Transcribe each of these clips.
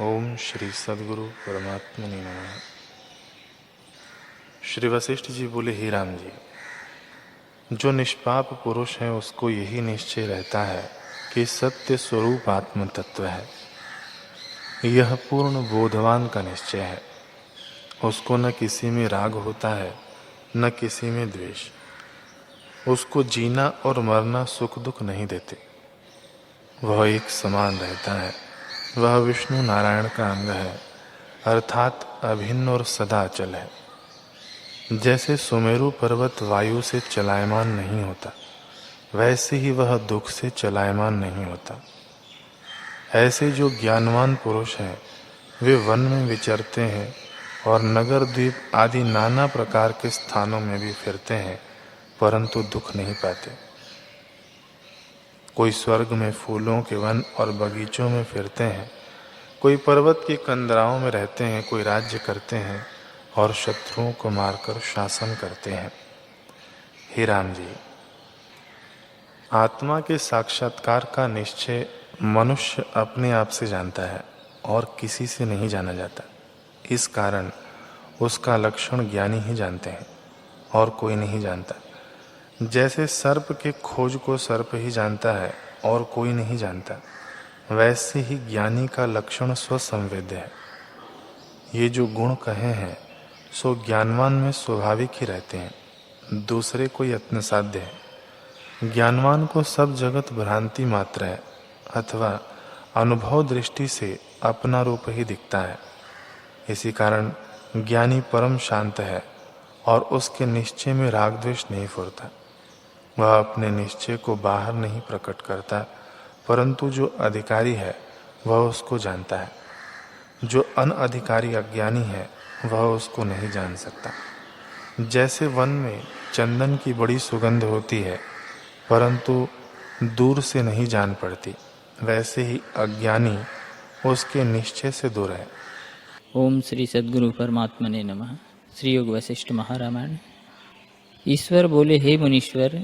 ओम श्री सद्गुरु परमात्मने नमः। श्री वशिष्ठ जी बोले, हे राम जी, जो निष्पाप पुरुष है उसको यही निश्चय रहता है कि सत्य स्वरूप आत्म तत्व है। यह पूर्ण बोधवान का निश्चय है। उसको न किसी में राग होता है न किसी में द्वेष। उसको जीना और मरना सुख दुख नहीं देते। वह एक समान रहता है। वह विष्णु नारायण का अंग है, अर्थात अभिन्न और सदा अचल है। जैसे सुमेरु पर्वत वायु से चलायमान नहीं होता, वैसे ही वह दुख से चलायमान नहीं होता। ऐसे जो ज्ञानवान पुरुष हैं वे वन में विचरते हैं और नगर द्वीप आदि नाना प्रकार के स्थानों में भी फिरते हैं, परंतु दुख नहीं पाते। कोई स्वर्ग में फूलों के वन और बगीचों में फिरते हैं, कोई पर्वत की कंदराओं में रहते हैं, कोई राज्य करते हैं और शत्रुओं को मारकर शासन करते हैं। हे राम जी, आत्मा के साक्षात्कार का निश्चय मनुष्य अपने आप से जानता है और किसी से नहीं जाना जाता। इस कारण उसका लक्षण ज्ञानी ही जानते हैं और कोई नहीं जानता। जैसे सर्प के खोज को सर्प ही जानता है और कोई नहीं जानता, वैसे ही ज्ञानी का लक्षण स्वसंवेद्य है। ये जो गुण कहे हैं सो ज्ञानवान में स्वाभाविक ही रहते हैं, दूसरे को यत्न साध्य है। ज्ञानवान को सब जगत भ्रांति मात्र है अथवा अनुभव दृष्टि से अपना रूप ही दिखता है। इसी कारण ज्ञानी परम शांत है और उसके निश्चय में राग द्वेष नहीं फुरता। वह अपने निश्चय को बाहर नहीं प्रकट करता, परंतु जो अधिकारी है वह उसको जानता है। जो अनअधिकारी अज्ञानी है वह उसको नहीं जान सकता। जैसे वन में चंदन की बड़ी सुगंध होती है परंतु दूर से नहीं जान पड़ती, वैसे ही अज्ञानी उसके निश्चय से दूर है। ओम श्री सद्गुरु परमात्मने नमः। श्री योग वशिष्ठ महारामायण। ईश्वर बोले, हे मुनीश्वर,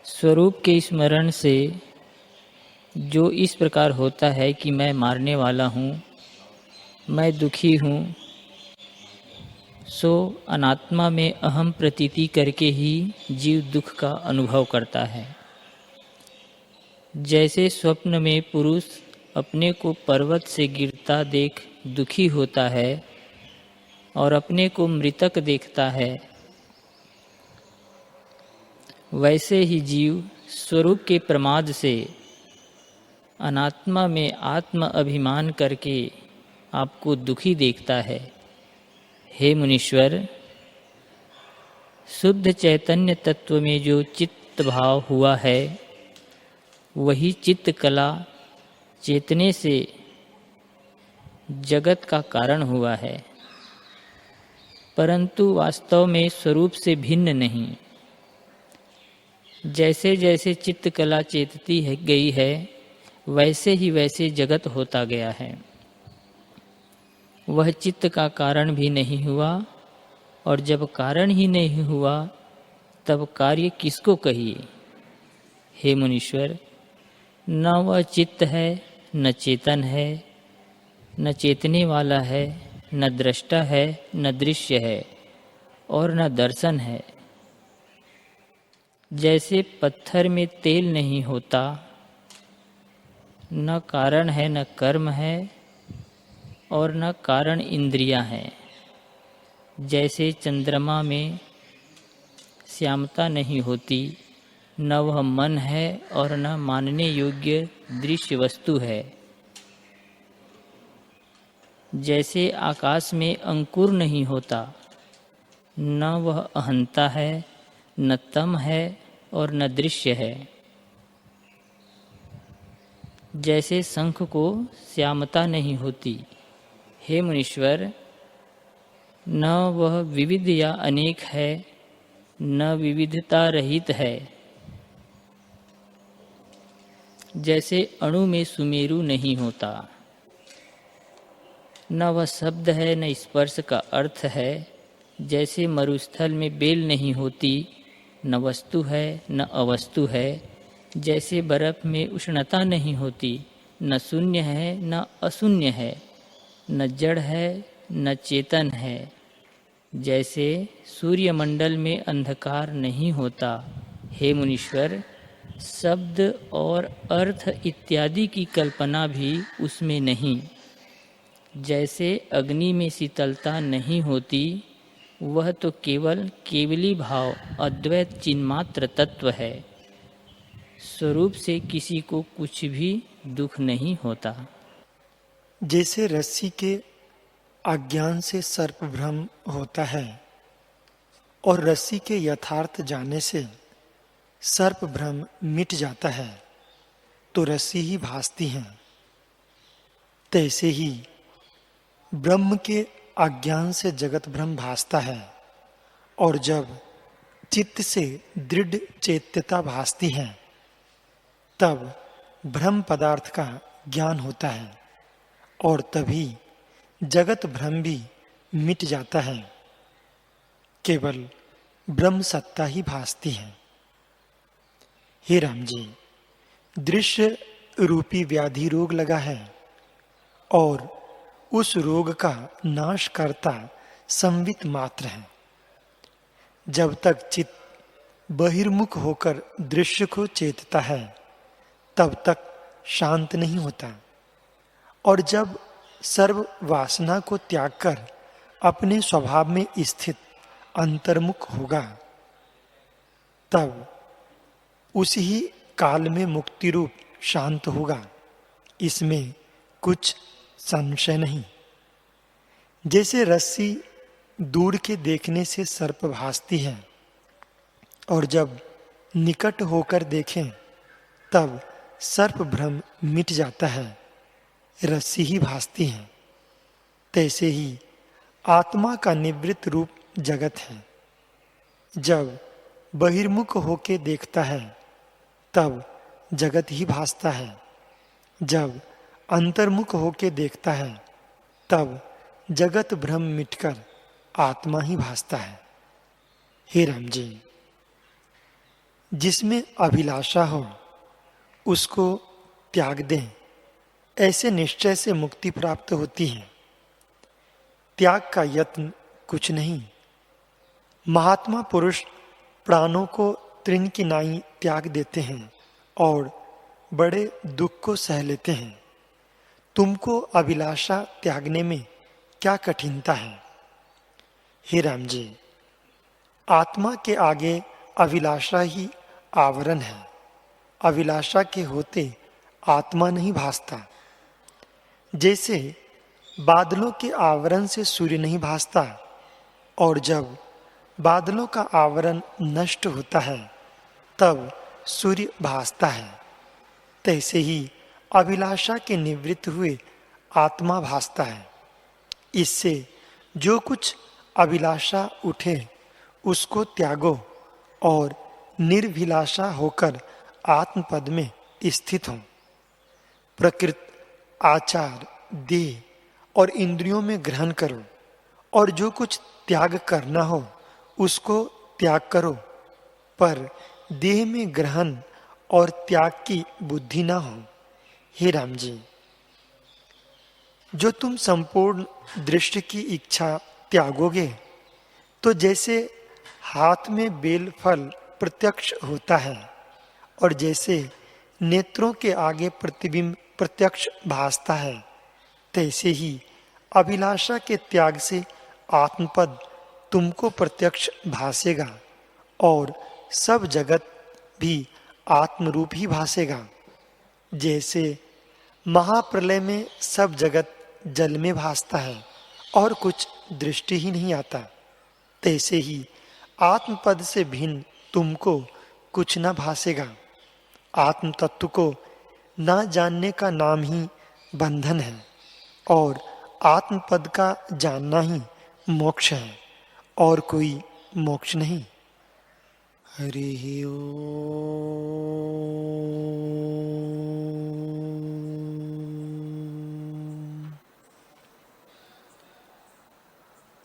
स्वरूप के स्मरण से जो इस प्रकार होता है कि मैं मारने वाला हूँ, मैं दुखी हूँ, सो अनात्मा में अहम प्रतीति करके ही जीव दुख का अनुभव करता है। जैसे स्वप्न में पुरुष अपने को पर्वत से गिरता देख दुखी होता है और अपने को मृतक देखता है, वैसे ही जीव स्वरूप के प्रमाद से अनात्मा में आत्म अभिमान करके आपको दुखी देखता है। हे मुनीश्वर, शुद्ध चैतन्य तत्व में जो चित्त भाव हुआ है वही चित्त कला चेतने से जगत का कारण हुआ है, परंतु वास्तव में स्वरूप से भिन्न नहीं। जैसे जैसे चित्त कला चेतती गई है वैसे ही वैसे जगत होता गया है। वह चित्त का कारण भी नहीं हुआ, और जब कारण ही नहीं हुआ तब कार्य किसको कहिए। हे मुनीश्वर, न वह चित्त है, न चेतन है, न चेतने वाला है, न दृष्टा है, न दृश्य है और न दर्शन है। जैसे पत्थर में तेल नहीं होता, न कारण है न कर्म है और न कारण इंद्रियां हैं। जैसे चंद्रमा में श्यामता नहीं होती, न वह मन है और न मानने योग्य दृश्य वस्तु है। जैसे आकाश में अंकुर नहीं होता, न वह अहंता है, न तम है और न दृश्य है। जैसे शंख को श्यामता नहीं होती, हे मुनीश्वर, न वह विविध या अनेक है, न विविधता रहित है। जैसे अणु में सुमेरु नहीं होता, न वह शब्द है न स्पर्श का अर्थ है। जैसे मरुस्थल में बेल नहीं होती, न वस्तु है न अवस्तु है। जैसे बर्फ में उष्णता नहीं होती, न शून्य है न अशून्य है, न जड़ है न चेतन है। जैसे सूर्यमंडल में अंधकार नहीं होता, हे मुनीश्वर, शब्द और अर्थ इत्यादि की कल्पना भी उसमें नहीं। जैसे अग्नि में शीतलता नहीं होती, वह तो केवल केवली भाव अद्वैत चिन्मात्र तत्व है। स्वरूप से किसी को कुछ भी दुख नहीं होता। जैसे रस्सी के अज्ञान से सर्प भ्रम होता है और रस्सी के यथार्थ जाने से सर्प भ्रम मिट जाता है, तो रस्सी ही भासती है। तैसे ही ब्रह्म के अज्ञान से जगत भ्रम भासता है, और जब चित्त से दृढ़ चेत्यता भासती है, तब ब्रह्म पदार्थ का ज्ञान होता है, और तभी जगत भ्रम भी मिट जाता है। केवल ब्रह्म सत्ता ही भासती है। हे राम जी, दृश्य रूपी व्याधि रोग लगा है, और उस रोग का नाश करता संवित मात्र है। जब तक चित्त बहिर्मुख होकर दृश्य को चेतता है, तब तक शांत नहीं होता, और जब सर्व वासना को त्याग कर अपने स्वभाव में स्थित अंतर्मुख होगा, तब उसी ही काल में मुक्ति रूप शांत होगा। इसमें कुछ संशय नहीं। जैसे रस्सी दूर के देखने से सर्प भासती है, और जब निकट होकर देखें तब सर्प भ्रम मिट जाता है, रस्सी ही भासती है। तैसे ही आत्मा का निवृत्त रूप जगत है। जब बहिर्मुख होके देखता है, तब जगत ही भासता है। जब अंतर्मुख होके देखता है, तब जगत भ्रम मिटकर आत्मा ही भासता है। हे राम जी, जिसमें अभिलाषा हो उसको त्याग दें, ऐसे निश्चय से मुक्ति प्राप्त होती है। त्याग का यत्न कुछ नहीं। महात्मा पुरुष प्राणों को तृण की नाई त्याग देते हैं और बड़े दुख को सह लेते हैं। तुमको अभिलाषा त्यागने में क्या कठिनता है? हे राम जी, आत्मा के आगे अभिलाषा ही आवरण है। अभिलाषा के होते आत्मा नहीं भासता। जैसे बादलों के आवरण से सूर्य नहीं भासता, और जब बादलों का आवरण नष्ट होता है तब सूर्य भासता है, तैसे ही अभिलाषा के निवृत्त हुए आत्मा भासता है। इससे जो कुछ अभिलाषा उठे उसको त्यागो और निर्भिलाषा होकर आत्मपद में स्थित हो। प्रकृति, आचार, देह और इंद्रियों में ग्रहण करो, और जो कुछ त्याग करना हो उसको त्याग करो, पर देह में ग्रहण और त्याग की बुद्धि ना हो। हे राम जी, जो तुम संपूर्ण दृष्टि की इच्छा त्यागोगे, तो जैसे हाथ में बेल फल प्रत्यक्ष होता है, और जैसे नेत्रों के आगे प्रतिबिंब प्रत्यक्ष भासता है, तैसे ही अभिलाषा के त्याग से आत्मपद तुमको प्रत्यक्ष भासेगा, और सब जगत भी आत्मरूप ही भासेगा। जैसे महाप्रलय में सब जगत जल में भासता है और कुछ दृष्टि ही नहीं आता, तैसे ही आत्मपद से भिन्न तुमको कुछ न भासेगा। आत्म तत्व को न जानने का नाम ही बंधन है, और आत्मपद का जानना ही मोक्ष है, और कोई मोक्ष नहीं। हरि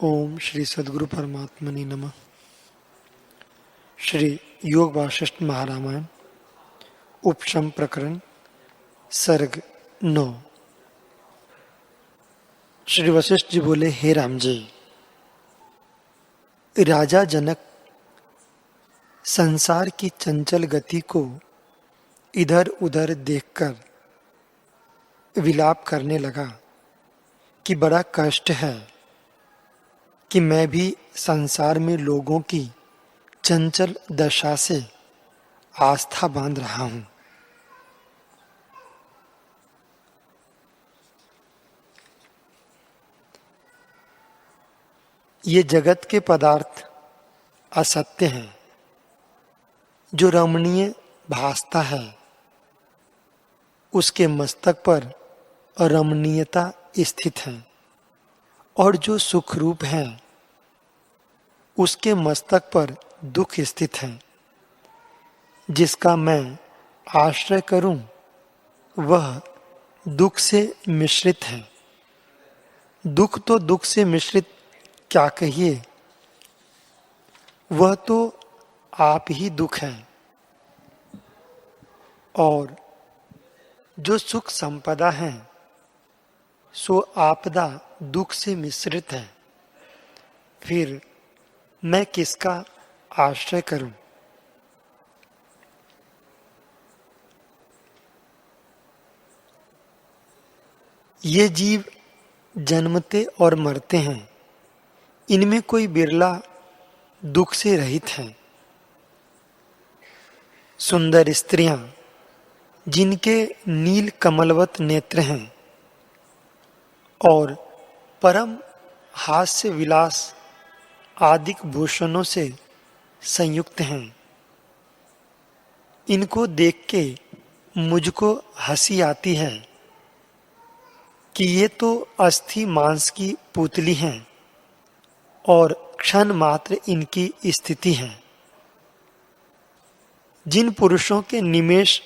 ओम श्री सद्गुरु परमात्मने नमः। श्री योग वासिष्ठ महारामायण उपशम प्रकरण सर्ग 9। श्री वशिष्ठ जी बोले, हे राम जी, राजा जनक संसार की चंचल गति को इधर उधर देखकर विलाप करने लगा कि बड़ा कष्ट है कि मैं भी संसार में लोगों की चंचल दशा से आस्था बांध रहा हूं। ये जगत के पदार्थ असत्य हैं। जो रमणीय भासता है उसके मस्तक पर रमणीयता स्थित है, और जो सुख रूप है उसके मस्तक पर दुख स्थित है। जिसका मैं आश्रय करूं वह दुख से मिश्रित है। दुख तो दुख से मिश्रित क्या कहिए, वह तो आप ही दुख है। और जो सुख संपदा है सो आपदा दुख से मिश्रित है। फिर मैं किसका आश्रय करूं? ये जीव जन्मते और मरते हैं, इनमें कोई बिरला दुख से रहित है। सुंदर स्त्रियां जिनके नील कमलवत नेत्र हैं और परम हास्य विलास आदिक भूषणों से संयुक्त हैं, इनको देख के मुझको हंसी आती है कि ये तो अस्थि मांस की पुतली हैं और क्षण मात्र इनकी स्थिति है। जिन पुरुषों के निमेष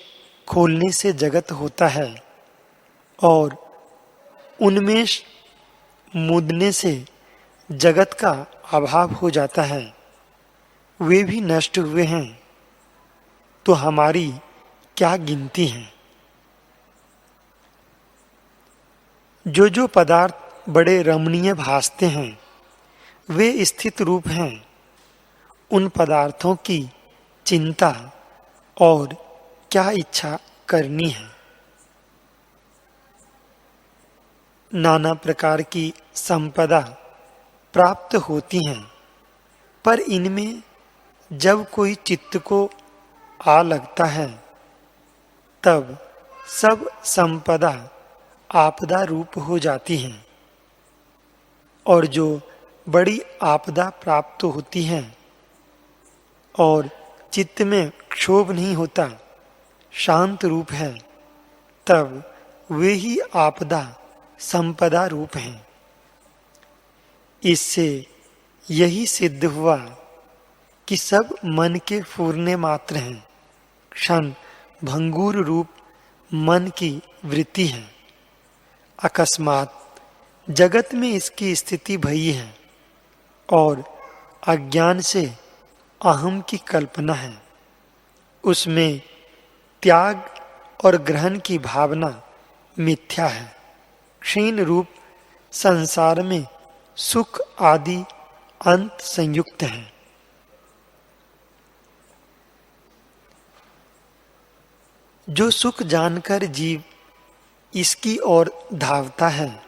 खोलने से जगत होता है और उन्मेष मुदने से जगत का अभाव हो जाता है, वे भी नष्ट हुए हैं, तो हमारी क्या गिनती है। जो जो पदार्थ बड़े रमणीय भासते हैं वे स्थित रूप हैं। उन पदार्थों की चिंता और क्या इच्छा करनी है। नाना प्रकार की संपदा प्राप्त होती हैं, पर इनमें जब कोई चित्त को आ लगता है तब सब संपदा आपदा रूप हो जाती हैं। और जो बड़ी आपदा प्राप्त होती है और चित्त में क्षोभ नहीं होता, शांत रूप है, तब वे ही आपदा संपदा रूप हैं। इससे यही सिद्ध हुआ कि सब मन के फूरने मात्र हैं। क्षण भंगुर रूप मन की वृत्ति है। अकस्मात जगत में इसकी स्थिति भई है और अज्ञान से अहम की कल्पना है। उसमें त्याग और ग्रहण की भावना मिथ्या है। क्षीण रूप संसार में सुख आदि अंत संयुक्त है। जो सुख जानकर जीव इसकी ओर धावता है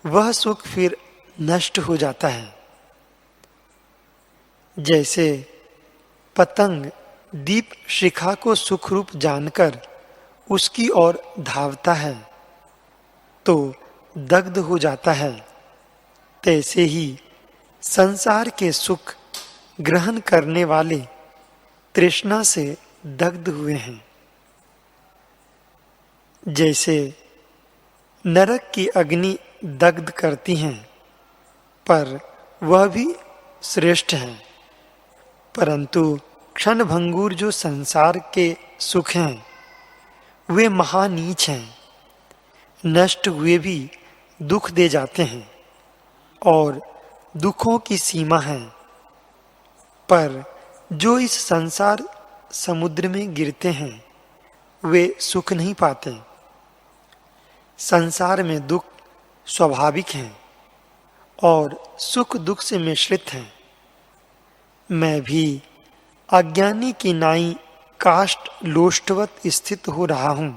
वह सुख फिर नष्ट हो जाता है। जैसे पतंग दीप शिखा को सुख रूप जानकर उसकी ओर धावता है तो दग्ध हो जाता है, तैसे ही संसार के सुख ग्रहण करने वाले तृष्णा से दग्ध हुए हैं। जैसे नरक की अग्नि दग्ध करती हैं, पर वह भी श्रेष्ठ है, परंतु क्षण भंगुर जो संसार के सुख हैं वे महानीच हैं। नष्ट हुए भी दुख दे जाते हैं और दुखों की सीमा है, पर जो इस संसार समुद्र में गिरते हैं वे सुख नहीं पाते। संसार में दुख स्वाभाविक है और सुख दुख से मिश्रित है। मैं भी अज्ञानी की नाई काष्ठ लोष्टवत स्थित हो रहा हूं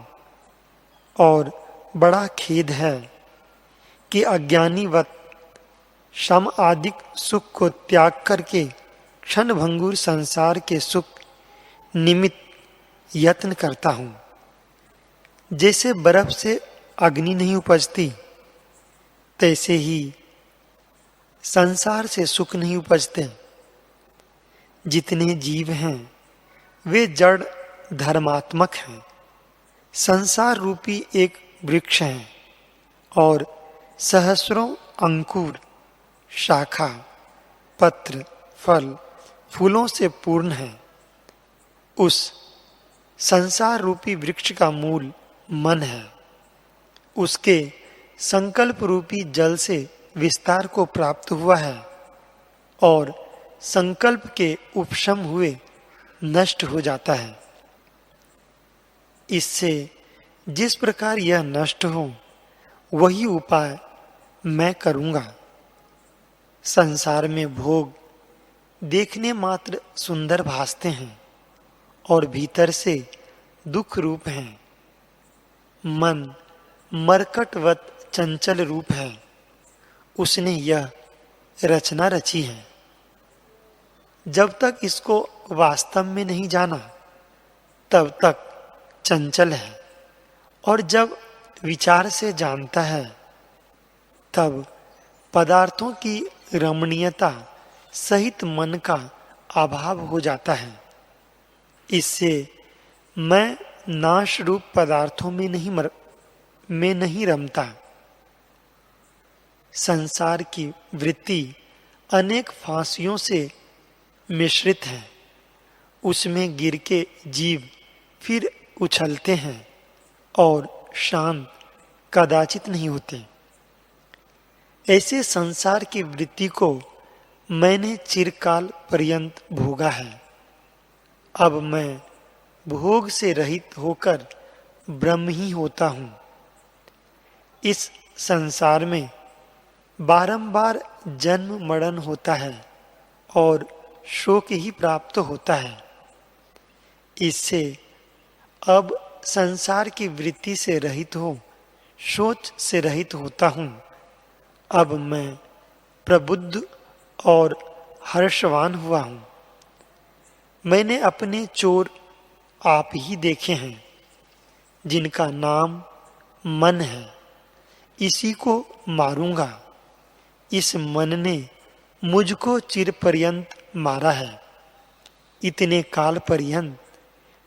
और बड़ा खेद है कि अज्ञानीवत श्रम आदि सुख को त्याग करके क्षण भंगुर संसार के सुख निमित्त यत्न करता हूं। जैसे बर्फ से अग्नि नहीं उपजती, तैसे ही संसार से सुख नहीं उपजते। जितने जीव हैं वे जड़ धर्मात्मक हैं। संसार रूपी एक वृक्ष है और सहस्रों अंकुर, शाखा, पत्र, फल, फूलों से पूर्ण है। उस संसार रूपी वृक्ष का मूल मन है। उसके संकल्प रूपी जल से विस्तार को प्राप्त हुआ है और संकल्प के उपशम हुए नष्ट हो जाता है। इससे जिस प्रकार यह नष्ट हो वही उपाय मैं करूंगा। संसार में भोग देखने मात्र सुंदर भासते हैं और भीतर से दुख रूप हैं। मन मरकटवत चंचल रूप है। उसने यह रचना रची है। जब तक इसको वास्तव में नहीं जाना तब तक चंचल है और जब विचार से जानता है तब पदार्थों की रमणीयता सहित मन का अभाव हो जाता है। इससे मैं नाश रूप पदार्थों में नहीं रमता। संसार की वृत्ति अनेक फांसियों से मिश्रित है। उसमें गिर के जीव फिर उछलते हैं और शांत कदाचित नहीं होते। ऐसे संसार की वृत्ति को मैंने चिरकाल पर्यंत भोगा है। अब मैं भोग से रहित होकर ब्रह्म ही होता हूं। इस संसार में बारंबार जन्म मरण होता है और शोक ही प्राप्त होता है। इससे अब संसार की वृत्ति से रहित हो सोच से रहित होता हूं। अब मैं प्रबुद्ध और हर्षवान हुआ हूं। मैंने अपने चोर आप ही देखे हैं जिनका नाम मन है। इसी को मारूंगा। इस मन ने मुझको चिर पर्यंत मारा है। इतने काल पर्यंत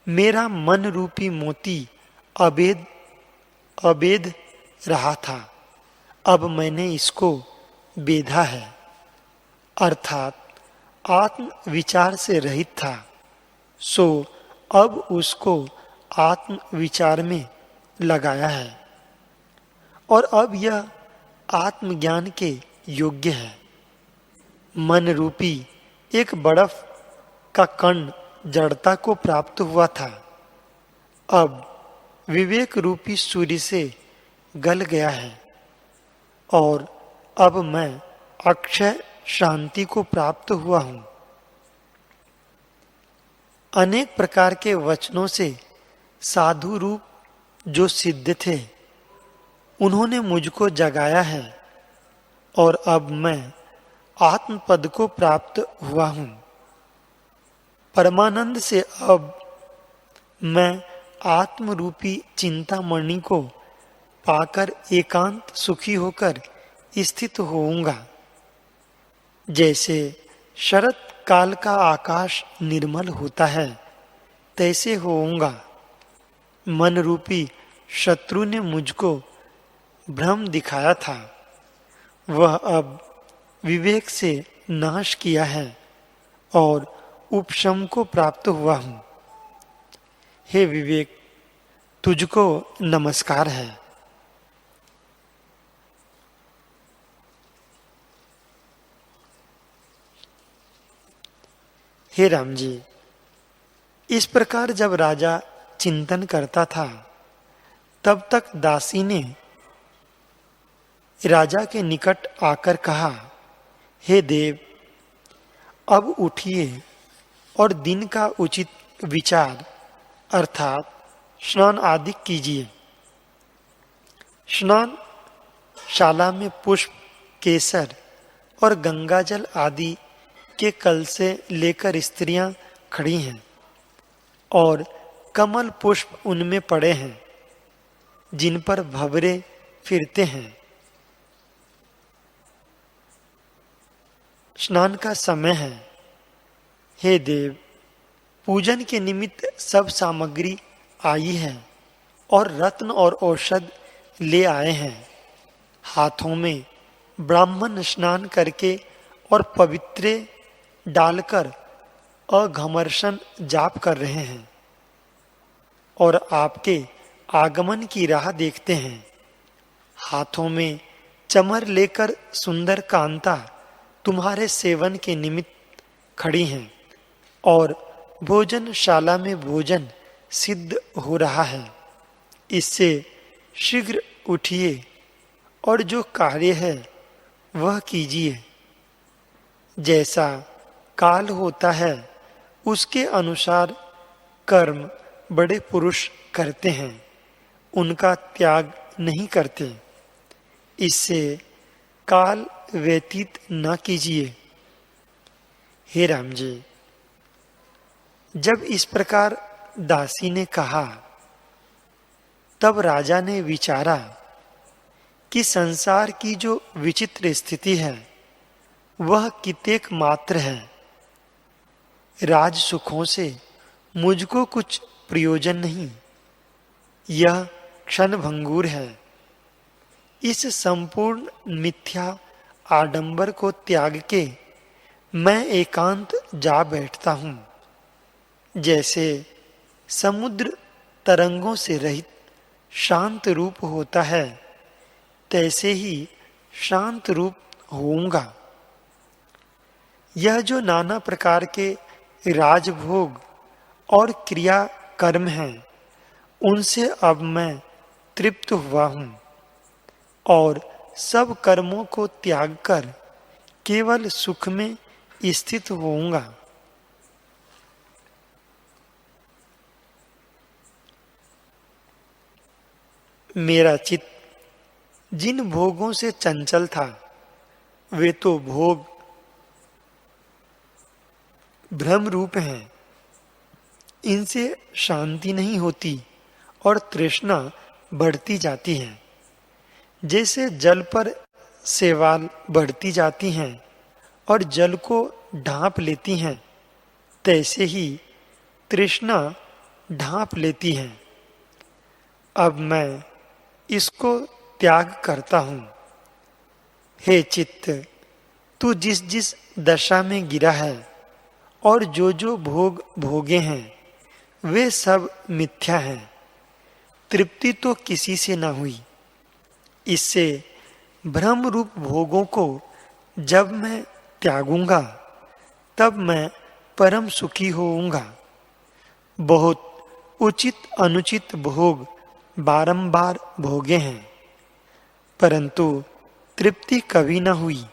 मेरा मन रूपी मोती अबेद रहा था। अब मैंने इसको बेधा है, अर्थात आत्म विचार से रहित था, सो अब उसको आत्म विचार में लगाया है और अब यह आत्मज्ञान के योग्य है। मन रूपी एक बर्फ का कण जड़ता को प्राप्त हुआ था, अब विवेक रूपी सूर्य से गल गया है और अब मैं अक्षय शांति को प्राप्त हुआ हूं। अनेक प्रकार के वचनों से साधु रूप जो सिद्ध थे उन्होंने मुझको जगाया है और अब मैं आत्म पद को प्राप्त हुआ हूं। परमानंद से अब मैं आत्म रूपी चिंतामणि को पाकर एकांत सुखी होकर स्थित होऊंगा। जैसे शरत काल का आकाश निर्मल होता है तैसे होऊंगा। मन रूपी शत्रु ने मुझको भ्रम दिखाया था, वह अब विवेक से नाश किया है और उपशम को प्राप्त हुआ हूं। हे विवेक, तुझको नमस्कार है। हे राम जी, इस प्रकार जब राजा चिंतन करता था तब तक दासी ने राजा के निकट आकर कहा, हे देव, अब उठिए और दिन का उचित विचार अर्थात स्नान आदि कीजिए। स्नान शाला में पुष्प, केसर और गंगाजल आदि के कल से लेकर स्त्रियां खड़ी हैं और कमल पुष्प उनमें पड़े हैं, जिन पर भंवरे फिरते हैं। स्नान का समय है। हे देव, पूजन के निमित्त सब सामग्री आई है और रत्न और औषध ले आए हैं। हाथों में ब्राह्मण स्नान करके और पवित्रे डालकर अघमर्षण जाप कर रहे हैं और आपके आगमन की राह देखते हैं। हाथों में चमर लेकर सुंदर कांता तुम्हारे सेवन के निमित्त खड़ी हैं और भोजनशाला में भोजन सिद्ध हो रहा है। इससे शीघ्र उठिए और जो कार्य है वह कीजिए। जैसा काल होता है उसके अनुसार कर्म बड़े पुरुष करते हैं, उनका त्याग नहीं करते। इससे काल व्यतीत न कीजिए। हे राम जी, जब इस प्रकार दासी ने कहा, तब राजा ने विचारा कि संसार की जो विचित्र स्थिति है वह कितेक मात्र है। राज सुखों से मुझको कुछ प्रयोजन नहीं, यह क्षण भंगुर है। इस संपूर्ण मिथ्या आडंबर को त्याग के मैं एकांत जा बैठता हूँ। जैसे समुद्र तरंगों से रहित शांत रूप होता है, तैसे ही शांत रूप होऊंगा। यह जो नाना प्रकार के राजभोग और क्रिया कर्म हैं, उनसे अब मैं तृप्त हुआ हूँ और सब कर्मों को त्याग कर केवल सुख में स्थित होऊंगा। मेरा चित्त जिन भोगों से चंचल था, वे तो भोग भ्रम रूप हैं। इनसे शांति नहीं होती और तृष्णा बढ़ती जाती है। जैसे जल पर शैवाल बढ़ती जाती हैं और जल को ढांप लेती हैं, तैसे ही तृष्णा ढांप लेती है। अब मैं इसको त्याग करता हूँ। हे चित्त, तू जिस जिस दशा में गिरा है और जो भोग भोगे हैं, वे सब मिथ्या हैं। तृप्ति तो किसी से न हुई। इससे भ्रम रूप भोगों को जब मैं त्यागूंगा, तब मैं परम सुखी होऊंगा। बहुत उचित अनुचित भोग बारंबार भोगे हैं, परंतु तृप्ति कभी न हुई।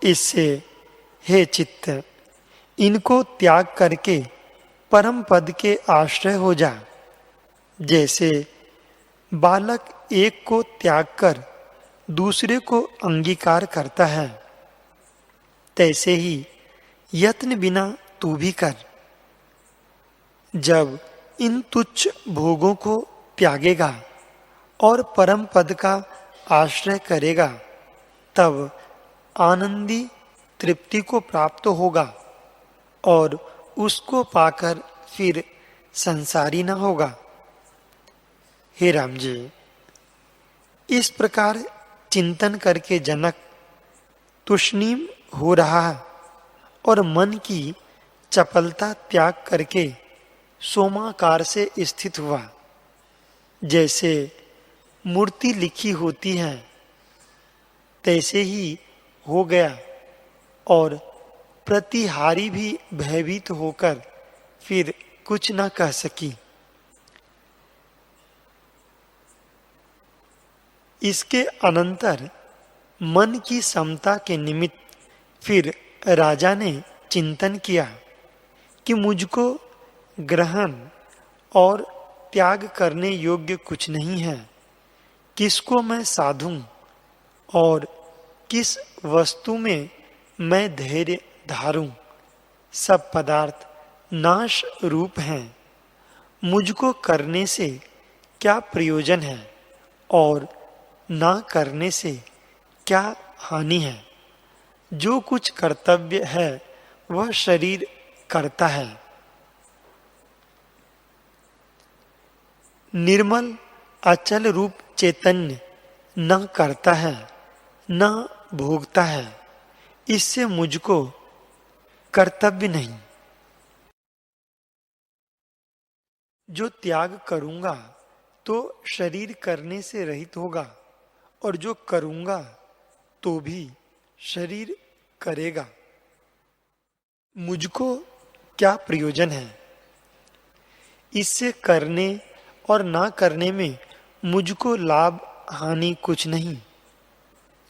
इससे हे चित्त, इनको त्याग करके परम पद के आश्रय हो जा। जैसे बालक एक को त्याग कर दूसरे को अंगीकार करता है, तैसे ही यत्न बिना तू भी कर। जब इन तुच्छ भोगों को त्यागेगा और परम पद का आश्रय करेगा, तब आनंदी तृप्ति को प्राप्त होगा और उसको पाकर फिर संसारी न होगा। हे राम जी, इस प्रकार चिंतन करके जनक तुष्णीम हो रहा और मन की चपलता त्याग करके सोमाकार से स्थित हुआ। जैसे मूर्ति लिखी होती है, तैसे ही हो गया और प्रतिहारी भी भयभीत होकर फिर कुछ न कह सकी। इसके अनंतर मन की समता के निमित्त फिर राजा ने चिंतन किया कि मुझको ग्रहण और त्याग करने योग्य कुछ नहीं है। किसको मैं साधूं और किस वस्तु में मैं धैर्य धारूं। सब पदार्थ नाश रूप हैं। मुझको करने से क्या प्रयोजन है और ना करने से क्या हानि है। जो कुछ कर्तव्य है वह शरीर करता है। निर्मल अचल रूप चैतन्य न करता है न भोगता है। इससे मुझको कर्तव्य नहीं। जो त्याग करूंगा तो शरीर करने से रहित होगा और जो करूंगा तो भी शरीर करेगा। मुझको क्या प्रयोजन है। इससे करने और ना करने में मुझको लाभ हानि कुछ नहीं।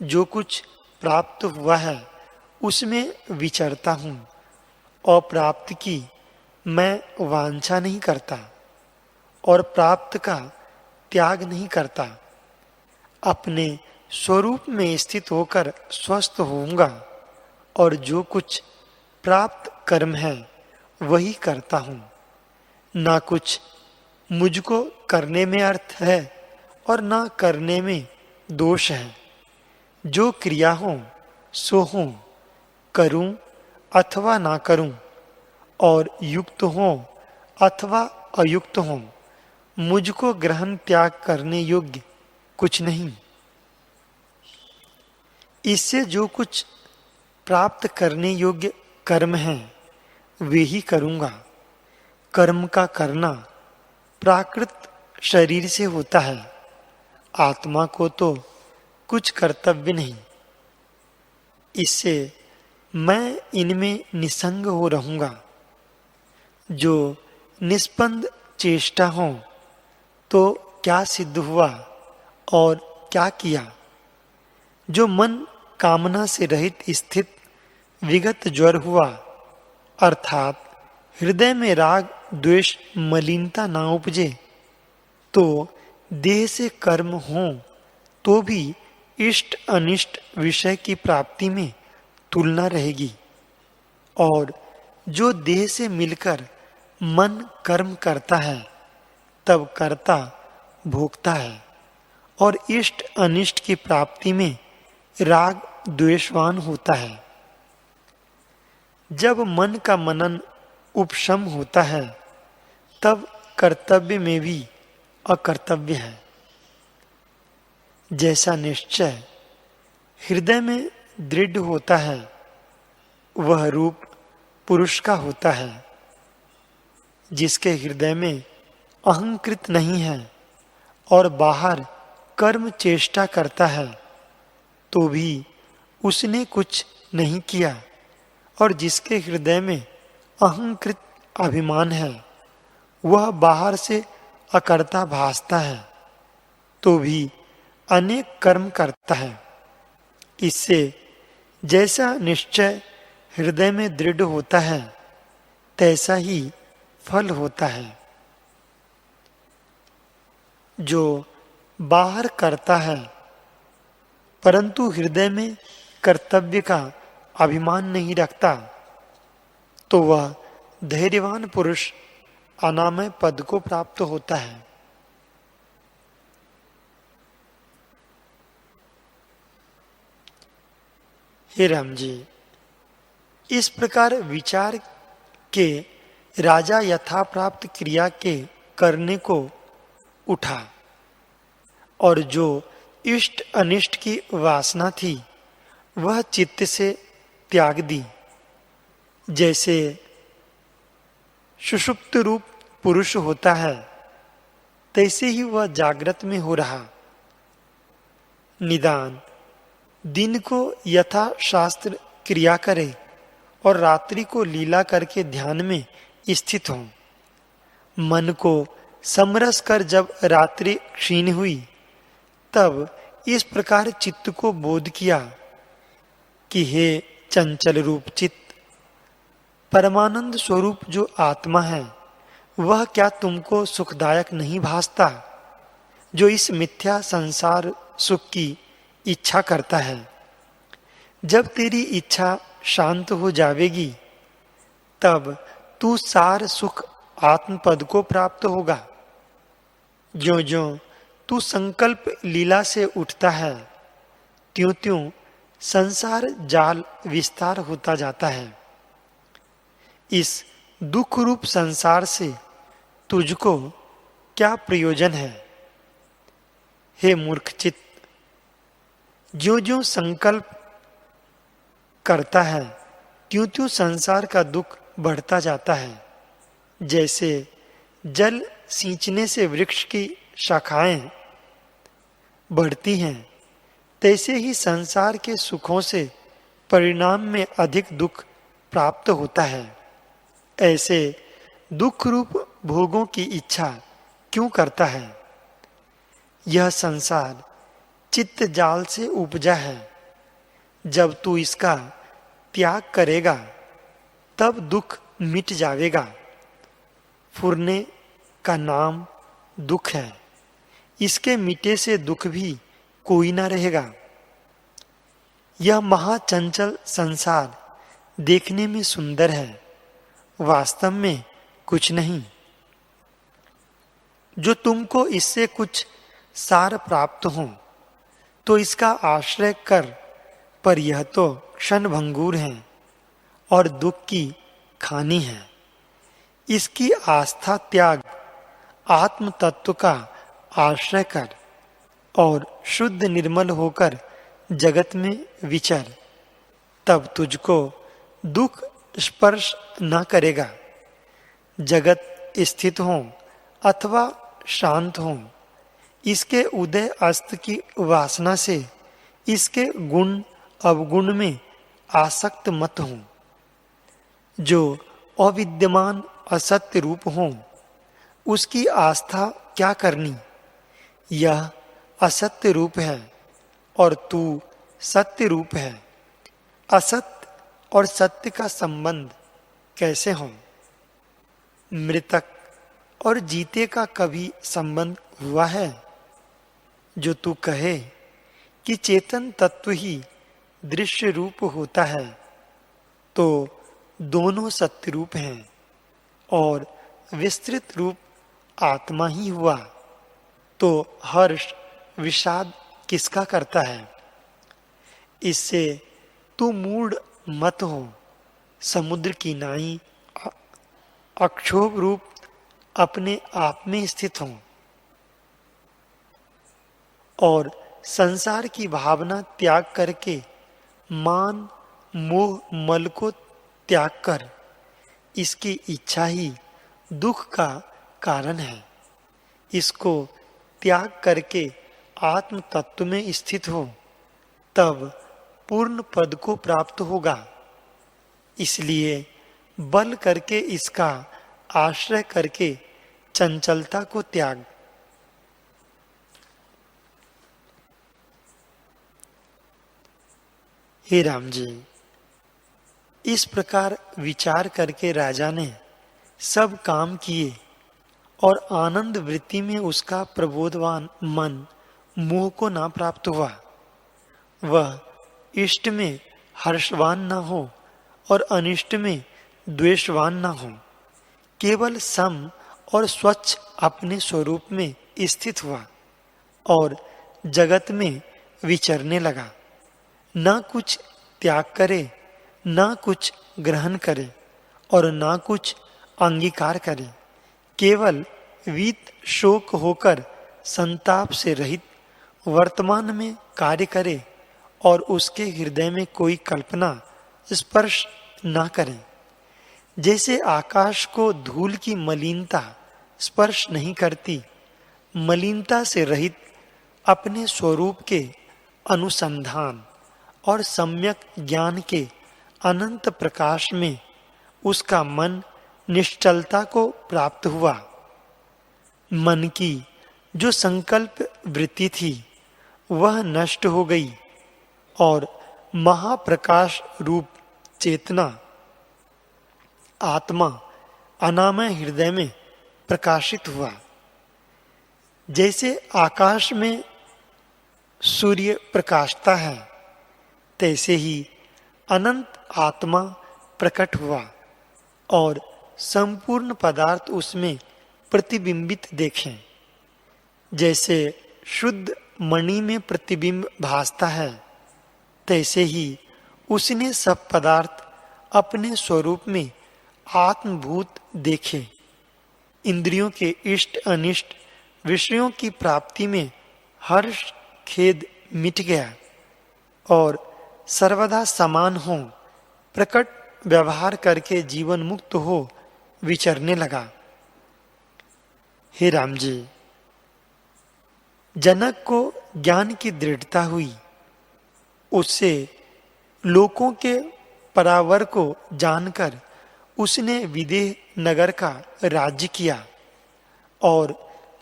जो कुछ प्राप्त हुआ है उसमें विचरता हूं और प्राप्त की मैं वांछा नहीं करता और प्राप्त का त्याग नहीं करता। अपने स्वरूप में स्थित होकर स्वस्थ होऊंगा और जो कुछ प्राप्त कर्म है वही करता हूं। ना कुछ मुझको करने में अर्थ है और ना करने में दोष है। जो क्रिया हो सो हो, करूं अथवा ना करूं, और युक्त हो अथवा अयुक्त हो, मुझको ग्रहण त्याग करने योग्य कुछ नहीं। इससे जो कुछ प्राप्त करने योग्य कर्म है वे ही करूंगा। कर्म का करना प्राकृत शरीर से होता है। आत्मा को तो कुछ कर्तव्य नहीं। इससे मैं इनमें निसंग हो रहूंगा। जो निष्पंद चेष्टा हो तो क्या सिद्ध हुआ और क्या किया। जो मन कामना से रहित स्थित विगत ज्वर हुआ, अर्थात हृदय में राग द्वेष मलिनता ना उपजे, तो देह से कर्म हो तो भी इष्ट अनिष्ट विषय की प्राप्ति में तुलना रहेगी। और जो देह से मिलकर मन कर्म करता है तब कर्ता भोगता है और इष्ट अनिष्ट की प्राप्ति में राग द्वेषवान होता है। जब मन का मनन उपशम होता है तब कर्तव्य में भी अकर्तव्य है। जैसा निश्चय हृदय में दृढ़ होता है वह रूप पुरुष का होता है। जिसके हृदय में अहंकृत नहीं है और बाहर कर्म चेष्टा करता है तो भी उसने कुछ नहीं किया, और जिसके हृदय में अहंकृत अभिमान है वह बाहर से अकर्ता भासता है तो भी अनेक कर्म करता है। इससे जैसा निश्चय हृदय में दृढ़ होता है तैसा ही फल होता है। जो बाहर करता है परंतु हृदय में कर्तव्य का अभिमान नहीं रखता तो वह धैर्यवान पुरुष अनामय पद को प्राप्त होता है। हे राम जी, इस प्रकार विचार के राजा यथा प्राप्त क्रिया के करने को उठा और जो इष्ट अनिष्ट की वासना थी वह चित्त से त्याग दी। जैसे सुषुप्त रूप पुरुष होता है तैसे ही वह जागृत में हो रहा। निदान दिन को यथा शास्त्र क्रिया करे और रात्रि को लीला करके ध्यान में स्थित हो। मन को समरस कर जब रात्रि क्षीण हुई तब इस प्रकार चित्त को बोध किया कि हे चंचल रूप चित्त, परमानंद स्वरूप जो आत्मा है वह क्या तुमको सुखदायक नहीं भासता, जो इस मिथ्या संसार सुख की इच्छा करता है। जब तेरी इच्छा शांत हो जाएगी तब तू सार सुख आत्मपद को प्राप्त होगा। ज्यों ज्यों तू संकल्प लीला से उठता है त्यों त्यों संसार जाल विस्तार होता जाता है। इस दुख रूप संसार से तुझको क्या प्रयोजन है? हे मूर्ख चित्त, ज्यों ज्यों संकल्प करता है त्यों त्यों संसार का दुख बढ़ता जाता है। जैसे जल सींचने से वृक्ष की शाखाएं बढ़ती हैं, तैसे ही संसार के सुखों से परिणाम में अधिक दुख प्राप्त होता है। ऐसे दुख रूप भोगों की इच्छा क्यों करता है? यह संसार चित्त जाल से उपजा है। जब तू इसका त्याग करेगा तब दुख मिट जाएगा। फुरने का नाम दुख है, इसके मिटे से दुख भी कोई ना रहेगा। यह महाचंचल संसार देखने में सुंदर है, वास्तव में कुछ नहीं। जो तुमको इससे कुछ सार प्राप्त हो तो इसका आश्रय कर, पर यह तो क्षण भंगुर है और दुख की खानी है। इसकी आस्था त्याग, आत्म तत्व का आश्रय कर और शुद्ध निर्मल होकर जगत में विचर, तब तुझको दुख स्पर्श न करेगा। जगत स्थित हो अथवा शांत हो, इसके उदय अस्त की वासना से इसके गुण अवगुण में आसक्त मत हो। जो अविद्यमान असत्य रूप हो उसकी आस्था क्या करनी? यह असत्य रूप है और तू सत्य रूप है। असत्य और सत्य का संबंध कैसे हो? मृतक और जीते का कभी संबंध हुआ है? जो तू कहे कि चेतन तत्व ही दृश्य रूप होता है, तो दोनों सत्य रूप हैं और विस्तृत रूप आत्मा ही हुआ, तो हर्ष विषाद किसका करता है? इससे तू मूढ़ मत हो। समुद्र की नाई अक्षोभ रूप अपने आप में स्थित हो और संसार की भावना त्याग करके मान मोह मल को त्याग कर, इसकी इच्छा ही दुख का कारण है। इसको त्याग करके आत्म तत्व में स्थित हो, तब पूर्ण पद को प्राप्त होगा। इसलिए बल करके इसका आश्रय करके चंचलता को त्याग। हे राम जी, इस प्रकार विचार करके राजा ने सब काम किए और आनंद वृत्ति में उसका प्रबोधवान मन मोह को ना प्राप्त हुआ। वह इष्ट में हर्षवान न हो और अनिष्ट में द्वेषवान न हो, केवल सम और स्वच्छ अपने स्वरूप में स्थित हुआ और जगत में विचरने लगा। ना कुछ त्याग करे, ना कुछ ग्रहण करे और ना कुछ अंगीकार करे, केवल वीत शोक होकर संताप से रहित वर्तमान में कार्य करे और उसके हृदय में कोई कल्पना स्पर्श ना करे। जैसे आकाश को धूल की मलिनता स्पर्श नहीं करती, मलिनता से रहित अपने स्वरूप के अनुसंधान और सम्यक ज्ञान के अनंत प्रकाश में उसका मन निश्चलता को प्राप्त हुआ। मन की जो संकल्प वृत्ति थी वह नष्ट हो गई और महाप्रकाश रूप चेतना आत्मा अनामय हृदय में प्रकाशित हुआ। जैसे आकाश में सूर्य प्रकाशता है, तैसे ही अनंत आत्मा प्रकट हुआ और संपूर्ण पदार्थ उसमें प्रतिबिंबित देखें। जैसे शुद्ध मणि में प्रतिबिंब भासता है, तैसे ही उसने सब पदार्थ अपने स्वरूप में आत्मभूत देखे। इंद्रियों के इष्ट अनिष्ट विषयों की प्राप्ति में हर्ष खेद मिट गया और सर्वदा समान हो प्रकट व्यवहार करके जीवन मुक्त हो विचरने लगा। हे राम जी, जनक को ज्ञान की दृढ़ता हुई, उससे लोकों के परावर को जानकर उसने विदेह नगर का राज्य किया और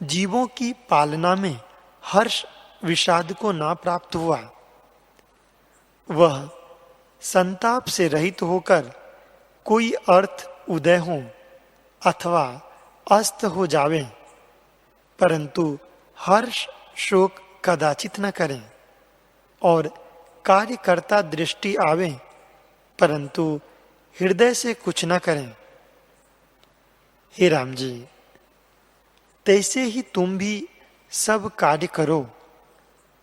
जीवों की पालना में हर्ष विषाद को ना प्राप्त हुआ। वह संताप से रहित होकर कोई अर्थ उदय हो अथवा अस्त हो जावे, परंतु हर्ष शोक कदाचित न करें, और कार्यकर्ता दृष्टि आवे परंतु हृदय से कुछ न करें। हे राम जी, तैसे ही तुम भी सब कार्य करो,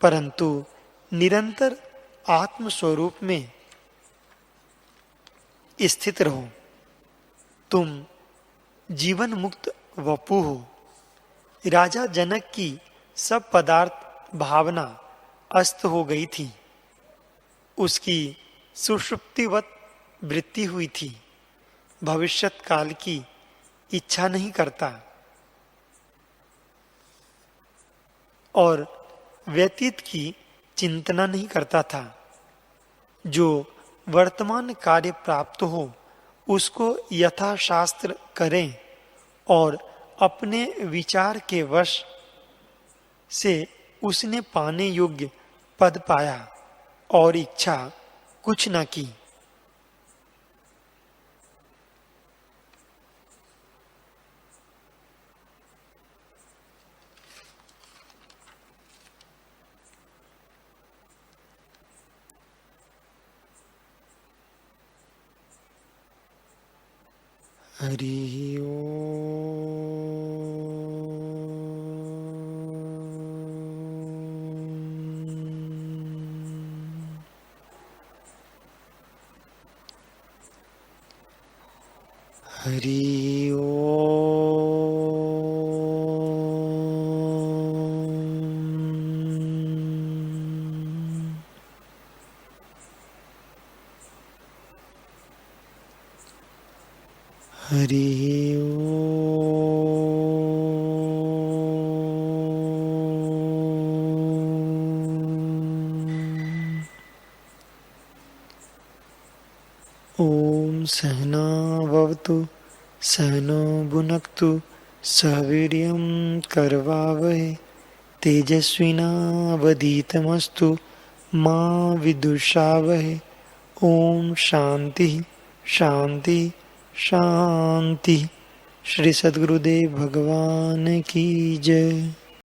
परंतु निरंतर आत्म स्वरूप में स्थित रहो। तुम जीवन मुक्त वपु हो। राजा जनक की सब पदार्थ भावना अस्त हो गई थी, उसकी सुषुप्तिवत वृत्ति हुई थी, भविष्यत काल की इच्छा नहीं करता और व्यतीत की चिंतना नहीं करता था। जो वर्तमान कार्य प्राप्त हो उसको यथाशास्त्र करें और अपने विचार के वश से उसने पाने योग्य पद पाया और इच्छा कुछ न की। हरि ओम सहना भवतु सहनो भुनक्तु सह वीर्यं करवावहै तेजस्विनावधीतमस्तु मा विदुषावहै। ओम शांति शांति शांति। श्री सद्गुरुदेव भगवान की जय।